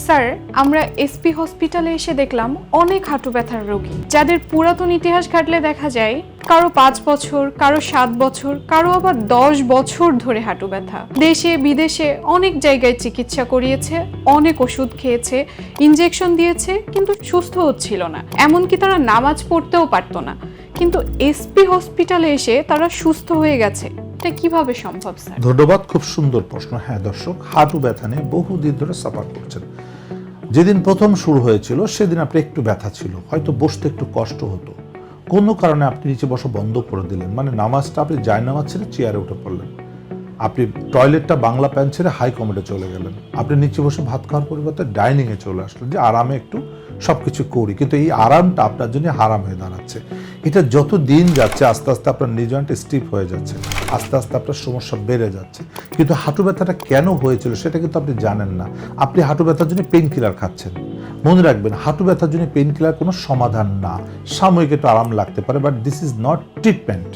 Sir, আমরা SP হসপিটালে এসে দেখলাম অনেক হাঁটু ব্যথার রোগী, যাদের পুরাতন ইতিহাস ঘাটলে দেখা যায় কারো 5 বছর, কারো 7 বছর, কারো আবার 10 বছর ধরে হাঁটু ব্যথা। দেশে বিদেশে অনেক জায়গায় চিকিৎসা করিয়েছে, অনেক ওষুধ খেয়েছে, ইনজেকশন দিয়েছে, কিন্তু সুস্থ হচ্ছিল না। এমনকি তারা নামাজ পড়তেও পারতো না, কিন্তু এসপি হসপিটালে এসে তারা সুস্থ হয়ে গেছে। এটা কিভাবে সম্ভব স্যার? ধন্যবাদ, খুব সুন্দর প্রশ্ন। হ্যাঁ দর্শক, হাঁটু ব্যথা নিয়ে বহুদিন ধরে সাফার করছেন। যেদিন প্রথম শুরু হয়েছিল সেদিন আপনি একটু ব্যথা ছিল, হয়তো বসতে একটু কষ্ট হতো, কোনো কারণে আপনি নিচে বসা বন্ধ করে দিলেন, মানে নামাজটা আপনি জায়নামাজ ছেড়ে চেয়ারে উঠে পড়লেন, আপনি টয়লেটটা বাংলা প্যান্ট ছেড়ে হাই কমেডে চলে গেলেন, আপনি নিচে বসে ভাত খাওয়ার পরিবর্তে ডাইনিংয়ে চলে আসলেন যে আরামে একটু সবকিছু করি, কিন্তু এই আরামটা আপনার জন্য হারাম হয়ে দাঁড়াচ্ছে। এটা যত দিন যাচ্ছে আস্তে আস্তে আপনার নি জয়েন্ট স্টিফ হয়ে যাচ্ছে, আস্তে আস্তে আপনার সমস্যা বেড়ে যাচ্ছে। কিন্তু হাঁটু ব্যথাটা কেন হয়েছিল সেটা কিন্তু আপনি জানেন না। আপনি হাঁটু ব্যথার জন্য পেইন কিলার খাচ্ছেন। মনে রাখবেন, হাঁটু ব্যথার জন্য পেইন কিলার কোনো সমাধান না। সাময়িক একটু আরাম লাগতে পারে, but this is not treatment.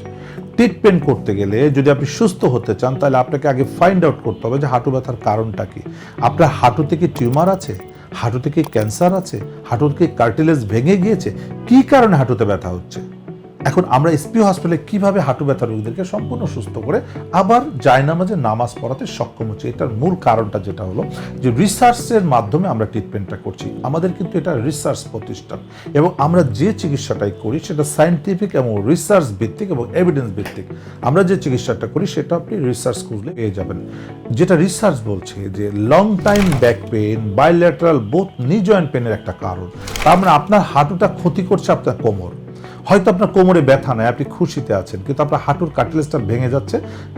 Treatment করতে গেলে যদি আপনি সুস্থ হতে চান, তাহলে আপনাকে আগে ফাইন্ড আউট করতে হবে যে হাঁটু ব্যথার কারণটা কি। আপনার হাঁটুতে কি টিউমার আছে, হাঁটুতে কি ক্যান্সার আছে, হাঁটুতে কি কার্টিলেজ ভেঙে গিয়েছে, কি কারণে হাঁটুতে ব্যথা হচ্ছে। এখন আমরা এসপি হসপিটালে কিভাবে হাঁটু ব্যথা রোগীদেরকে সম্পূর্ণ সুস্থ করে আবার জায়নামাজে নামাজ পড়াতে সক্ষম হচ্ছে, এটার মূল কারণটা যেটা হলো যে রিসার্চের মাধ্যমে আমরা ট্রিটমেন্টটা করছি। আমাদের কিন্তু এটা রিসার্চ প্রতিষ্ঠান, এবং আমরা যে চিকিৎসাটাই করি সেটা সায়েন্টিফিক এবং রিসার্চ ভিত্তিক এবং এভিডেন্স ভিত্তিক। আমরা যে চিকিৎসাটা করি সেটা আপনি রিসার্চ খুঁজলে পেয়ে যাবেন। যেটা রিসার্চ বলছে যে long time back pain, bilateral both নি জয়েন্ট পেনের একটা কারণ। তার মানে আপনার হাঁটুটা ক্ষতি করছে আপনার কোমর। হয়তো আপনার কোমরে ব্যথা নাই, আপনি খুশিতে আছেন, কিন্তু আপনার হাঁটুর কার্টিলেজটা ভেঙে যাচ্ছে।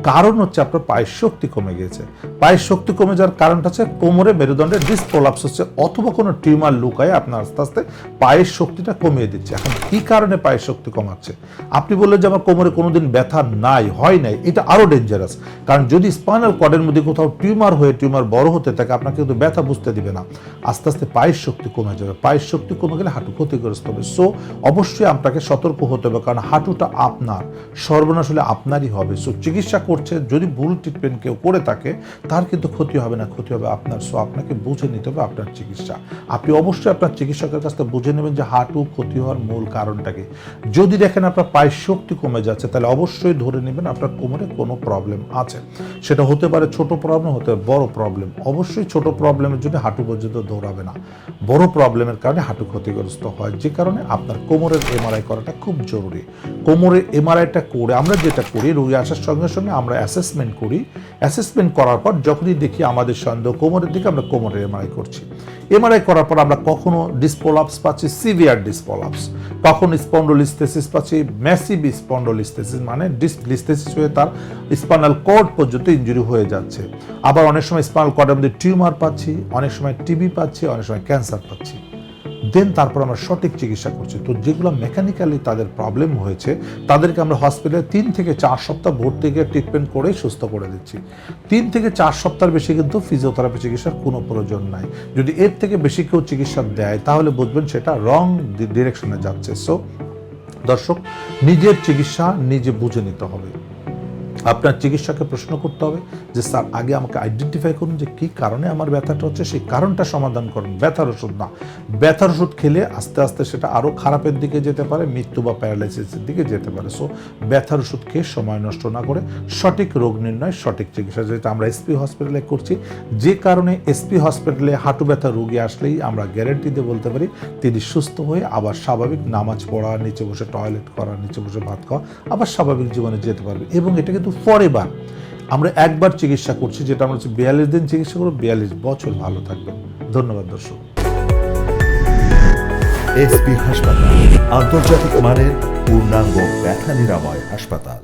কারণ হচ্ছে আপনার পায়ের শক্তি কমে গিয়েছে। পায়ের শক্তি কমে যাওয়ার কারণটা হচ্ছে কোমরে মেরুদণ্ডের ডিস্ক প্রলাপস হচ্ছে, অথবা কোনো টিউমার লুকায় আপনার আস্তে আস্তে পায়ের শক্তিটা কমিয়ে দিচ্ছে। এখন কি কারণে পায়ের শক্তি কমাচ্ছে? আপনি বললেন যে আমার কোমরে কোনোদিন ব্যথা নাই, হয় নাই, এটা আরও ডেঞ্জারাস। কারণ যদি স্পাইনাল কর্ডের মধ্যে কোথাও টিউমার হয়ে টিউমার বড় হতে থাকে, আপনাকে কিন্তু ব্যথা বুঝতে দিবে না, আস্তে আস্তে পায়ের শক্তি কমে যাবে। পায়ের শক্তি কমে গেলে হাঁটু ক্ষতিগ্রস্ত হবে। সো অবশ্যই আপনাকে সতর্ক হতে হবে, কারণ হাঁটুটা আপনার, সর্বনাশ হলে আপনারই হবে। সো চিকিৎসা করছে, যদি ভুল ট্রিটমেন্ট কেউ করে থাকে তার কিন্তু ক্ষতি হবে না, ক্ষতি হবে আপনার। সো আপনাকে বুঝে নিতে হবে আপনার চিকিৎসা। আপনি অবশ্যই আপনার চিকিৎসকের কাছ থেকে বুঝে নেবেন যে হাঁটু ক্ষতি হওয়ার মূল কারণটাকে। যদি দেখেন আপনার পায়ের শক্তি কমে যাচ্ছে, তাহলে অবশ্যই ধরে নেবেন আপনার কোমরে কোনো প্রবলেম আছে। সেটা হতে পারে ছোট প্রবলেম, হতে পারে বড় প্রবলেম। অবশ্যই ছোট প্রবলেমের জন্য হাঁটু পর্যন্ত দৌড়াবে না, বড় প্রবলেমের কারণে হাঁটু ক্ষতিগ্রস্ত হয়, যে কারণে আপনার কোমরের এমআরআই করাটা খুব জরুরি। কোমরের এমআরআইটা করে আমরা যেটা করি, রোগী আসার সঙ্গে সঙ্গে আমরা অ্যাসেসমেন্ট করি। অ্যাসেসমেন্ট করার পর যখনই দেখি আমাদের সন্দেহ কোমরের দিকে, আমরা কোমরের এমআরআই করছি। এমআরআই করার পর আমরা কখনো ডিসপ্রলাপস পাচ্ছি, সিভিয়ার ডিসপ্রলাপস, কখনো স্পন্ডোলিস্থেসিস পাচ্ছি, ম্যাসিভ স্পন্ডোলিস্থেসিস, মানে ডিসলিস্থেসিস হয়ে তার স্পাইনাল কর্ড পর্যন্ত ইনজুরি হয়ে যাচ্ছে। আবার অনেক সময় স্পাইনাল কর্ডের মধ্যে টিউমার পাচ্ছি, অনেক সময় টিবি পাচ্ছি, অনেক সময় ক্যান্সার পাচ্ছি। দেন তারপর আমরা সঠিক চিকিৎসা করছি। তো যেগুলো মেকানিক্যালি তাদের প্রবলেম হয়েছে, তাদেরকে আমরা হসপিটালে 3 থেকে 4 সপ্তাহ ভর্তি গিয়ে ট্রিটমেন্ট করেই সুস্থ করে দিচ্ছি। 3 থেকে 4 সপ্তাহের বেশি কিন্তু ফিজিওথেরাপি চিকিৎসার কোনো প্রয়োজন নাই। যদি এর থেকে বেশি কেউ চিকিৎসা দেয়, তাহলে বুঝবেন সেটা রং ডিরেকশনে যাচ্ছে। সো দর্শক, নিজের চিকিৎসা নিজে বুঝে নিতে হবে। আপনার চিকিৎসককে প্রশ্ন করতে হবে যে স্যার, আগে আমাকে আইডেন্টিফাই করুন যে কী কারণে আমার ব্যথাটা হচ্ছে, সেই কারণটা সমাধান করুন। ব্যথার ওষুধ না, ব্যথার ওষুধ খেলে আস্তে আস্তে সেটা আরও খারাপের দিকে যেতে পারে, মৃত্যু বা প্যারালাইসিসের দিকে যেতে পারে। সো ব্যথার ওষুধ খেয়ে সময় নষ্ট না করে সঠিক রোগ নির্ণয়, সঠিক চিকিৎসা, যেটা আমরা এসপি হসপিটালে করছি। যে কারণে এসপি হসপিটালে হাঁটু ব্যথা রোগী আসলেই আমরা গ্যারেন্টি দিয়ে বলতে পারি তিনি সুস্থ হয়ে আবার স্বাভাবিক নামাজ পড়া, নিচে বসে টয়লেট করা, নিচে বসে ভাত খাওয়া, আবার স্বাভাবিক জীবনে যেতে পারবে। এবং এটা কিন্তু ফরএভার। আমরা একবার চিকিৎসা করছি, যেটা আমরা 42 দিন চিকিৎসা করবো, 42 বছর ভালো থাকবেন। ধন্যবাদ দর্শক। এসপি হাসপাতাল, আন্তর্জাতিক মানের পূর্ণাঙ্গ ব্যথা নিরাময় হাসপাতাল।